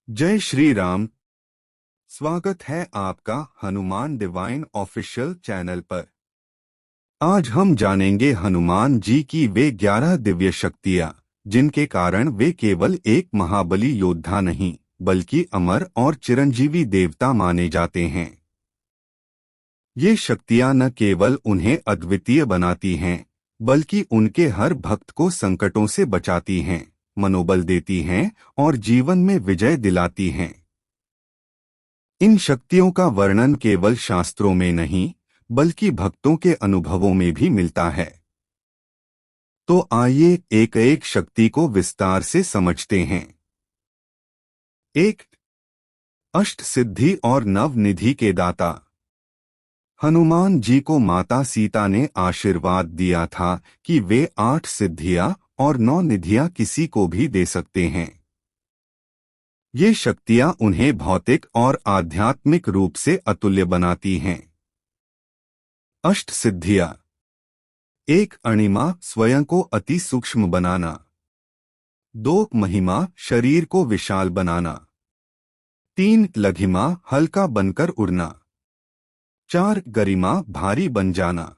जय श्री राम। स्वागत है आपका हनुमान डिवाइन ऑफिशियल चैनल पर। आज हम जानेंगे हनुमान जी की वे 11 दिव्य शक्तियाँ जिनके कारण वे केवल एक महाबली योद्धा नहीं बल्कि अमर और चिरंजीवी देवता माने जाते हैं। ये शक्तियाँ न केवल उन्हें अद्वितीय बनाती हैं बल्कि उनके हर भक्त को संकटों से बचाती हैं, मनोबल देती हैं और जीवन में विजय दिलाती हैं। इन शक्तियों का वर्णन केवल शास्त्रों में नहीं बल्कि भक्तों के अनुभवों में भी मिलता है। तो आइए एक एक शक्ति को विस्तार से समझते हैं। एक, अष्ट सिद्धि और नव निधि के दाता। हनुमान जी को माता सीता ने आशीर्वाद दिया था कि वे 8 सिद्धियां और 9 निधियां किसी को भी दे सकते हैं। ये शक्तियां उन्हें भौतिक और आध्यात्मिक रूप से अतुल्य बनाती हैं। अष्ट सिद्धियां। 1, अणिमा, स्वयं को अति सूक्ष्म बनाना। 2, महिमा, शरीर को विशाल बनाना। 3, लघिमा, हल्का बनकर उड़ना। 4, गरिमा, भारी बन जाना।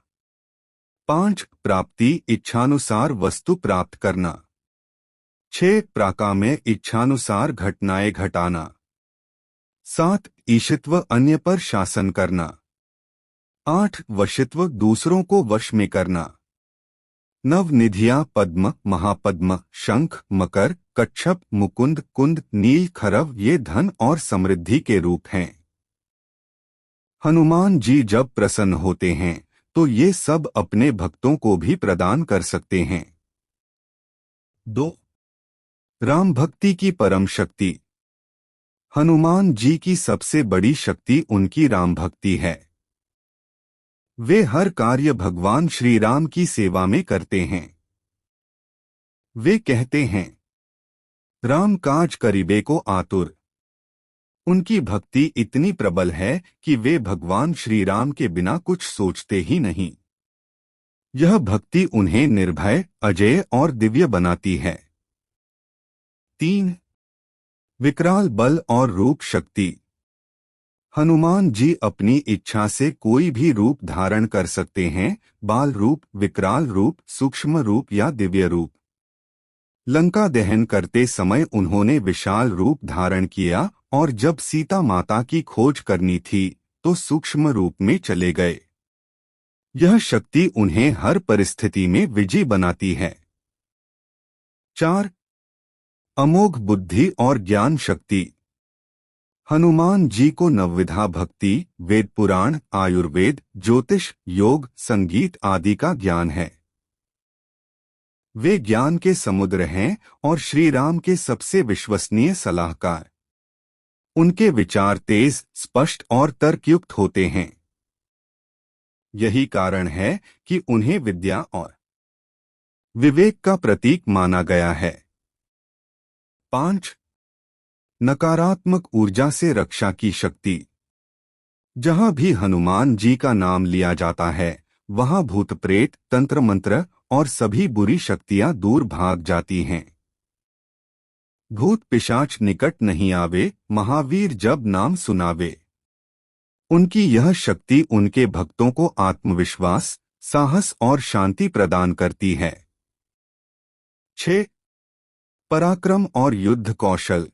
5, प्राप्ति, इच्छानुसार वस्तु प्राप्त करना। 6, प्राकाम्य, इच्छानुसार घटनाएं घटाना। 7, ईशित्व, अन्य पर शासन करना। 8, वशित्व, दूसरों को वश में करना। 9 निधियां, पद्म, महापद्म, शंख, मकर, कच्छप, मुकुंद, कुंद, नील, खरव, ये धन और समृद्धि के रूप हैं। हनुमान जी जब प्रसन्न होते हैं तो ये सब अपने भक्तों को भी प्रदान कर सकते हैं। 2, राम भक्ति की परम शक्ति। हनुमान जी की सबसे बड़ी शक्ति उनकी राम भक्ति है। वे हर कार्य भगवान श्री राम की सेवा में करते हैं। वे कहते हैं, राम काज करिबे को आतुर। उनकी भक्ति इतनी प्रबल है कि वे भगवान श्री राम के बिना कुछ सोचते ही नहीं। यह भक्ति उन्हें निर्भय, अजेय और दिव्य बनाती है। 3, विकराल बल और रूप शक्ति। हनुमान जी अपनी इच्छा से कोई भी रूप धारण कर सकते हैं, बाल रूप, विकराल रूप, सूक्ष्म रूप या दिव्य रूप। लंका दहन करते समय उन्होंने विशाल रूप धारण किया और जब सीता माता की खोज करनी थी तो सूक्ष्म रूप में चले गए। यह शक्ति उन्हें हर परिस्थिति में विजयी बनाती है। 4, अमोघ बुद्धि और ज्ञान शक्ति। हनुमान जी को नवविधा भक्ति, वेद पुराण, आयुर्वेद, ज्योतिष, योग, संगीत आदि का ज्ञान है। वे ज्ञान के समुद्र हैं और श्री राम के सबसे विश्वसनीय सलाहकार। उनके विचार तेज, स्पष्ट और तर्कयुक्त होते हैं। यही कारण है कि उन्हें विद्या और विवेक का प्रतीक माना गया है। 5, नकारात्मक ऊर्जा से रक्षा की शक्ति। जहां भी हनुमान जी का नाम लिया जाता है वहां भूत प्रेत, तंत्र मंत्र और सभी बुरी शक्तियां दूर भाग जाती हैं। भूत पिशाच निकट नहीं आवे, महावीर जब नाम सुनावे। उनकी यह शक्ति उनके भक्तों को आत्मविश्वास, साहस और शांति प्रदान करती है। 6, पराक्रम और युद्ध कौशल।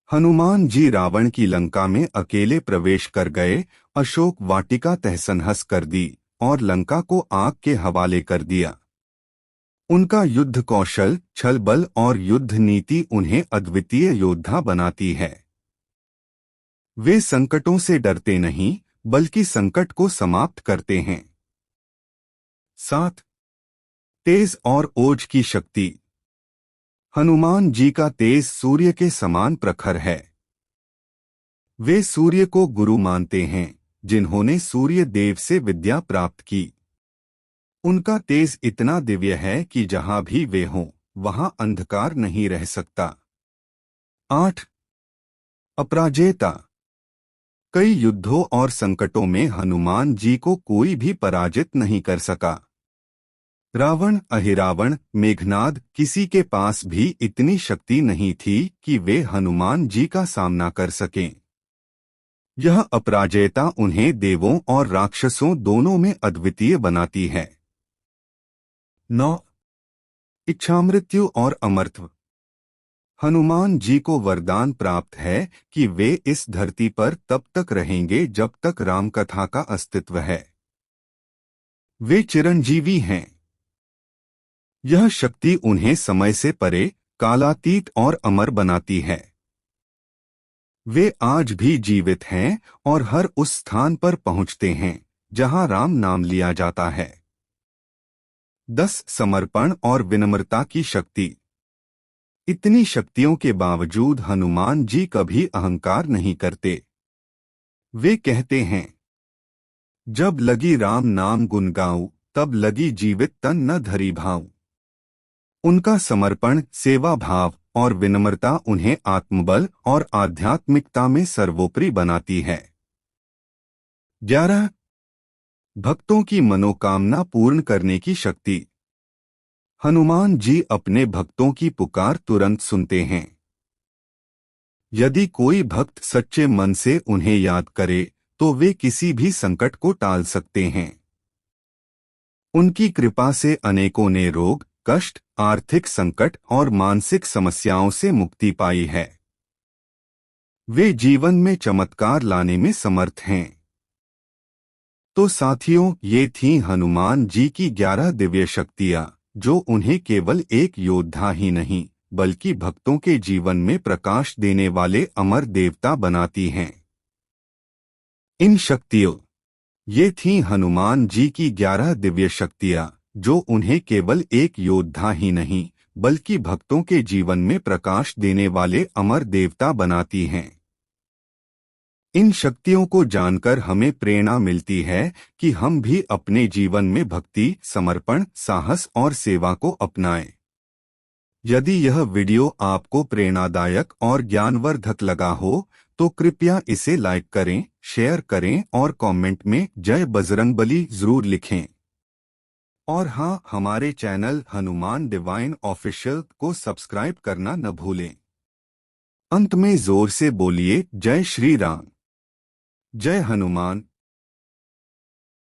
हनुमान जी रावण की लंका में अकेले प्रवेश कर गए, अशोक वाटिका तहस-नहस कर दी और लंका को आग के हवाले कर दिया। उनका युद्ध कौशल, छल बल और युद्ध नीति उन्हें अद्वितीय योद्धा बनाती है। वे संकटों से डरते नहीं बल्कि संकट को समाप्त करते हैं। 7, तेज और ओज की शक्ति। हनुमान जी का तेज सूर्य के समान प्रखर है। वे सूर्य को गुरु मानते हैं, जिन्होंने सूर्य देव से विद्या प्राप्त की। उनका तेज इतना दिव्य है कि जहां भी वे हों, वहां अंधकार नहीं रह सकता। 8, अपराजेयता। कई युद्धों और संकटों में हनुमान जी को कोई भी पराजित नहीं कर सका। रावण, अहिरावण, मेघनाद, किसी के पास भी इतनी शक्ति नहीं थी कि वे हनुमान जी का सामना कर सकें। यह अपराजेयता उन्हें देवों और राक्षसों दोनों में अद्वितीय बनाती है। 9. इच्छामृत्यु और अमरत्व। हनुमान जी को वरदान प्राप्त है कि वे इस धरती पर तब तक रहेंगे जब तक राम कथा का अस्तित्व है। वे चिरंजीवी हैं। यह शक्ति उन्हें समय से परे, कालातीत और अमर बनाती है। वे आज भी जीवित हैं और हर उस स्थान पर पहुंचते हैं जहां राम नाम लिया जाता है। 10. समर्पण और विनम्रता की शक्ति। इतनी शक्तियों के बावजूद हनुमान जी कभी अहंकार नहीं करते। वे कहते हैं, जब लगी राम नाम गुन गाऊं, तब लगी जीवित तन न धरी भाऊं। उनका समर्पण, सेवा भाव और विनम्रता उन्हें आत्मबल और आध्यात्मिकता में सर्वोपरि बनाती है। 11. भक्तों की मनोकामना पूर्ण करने की शक्ति। हनुमान जी अपने भक्तों की पुकार तुरंत सुनते हैं। यदि कोई भक्त सच्चे मन से उन्हें याद करे तो वे किसी भी संकट को टाल सकते हैं। उनकी कृपा से अनेकों ने रोग, कष्ट, आर्थिक संकट और मानसिक समस्याओं से मुक्ति पाई है। वे जीवन में चमत्कार लाने में समर्थ हैं। तो साथियों, ये थीं हनुमान जी की 11 दिव्य शक्तियां, जो उन्हें केवल एक योद्धा ही नहीं बल्कि भक्तों के जीवन में प्रकाश देने वाले अमर देवता बनाती हैं। इन शक्तियों ये थीं हनुमान जी की 11 दिव्य शक्तियां, जो उन्हें केवल एक योद्धा ही नहीं बल्कि भक्तों के जीवन में प्रकाश देने वाले अमर देवता बनाती हैं। इन शक्तियों को जानकर हमें प्रेरणा मिलती है कि हम भी अपने जीवन में भक्ति, समर्पण, साहस और सेवा को अपनाएं। यदि यह वीडियो आपको प्रेरणादायक और ज्ञानवर्धक लगा हो तो कृपया इसे लाइक करें, शेयर करें और कमेंट में जय बजरंगबली जरूर लिखें। और हाँ, हमारे चैनल हनुमान डिवाइन ऑफिशियल को सब्सक्राइब करना न भूलें। अंत में जोर से बोलिए, जय श्री राम, जय हनुमान।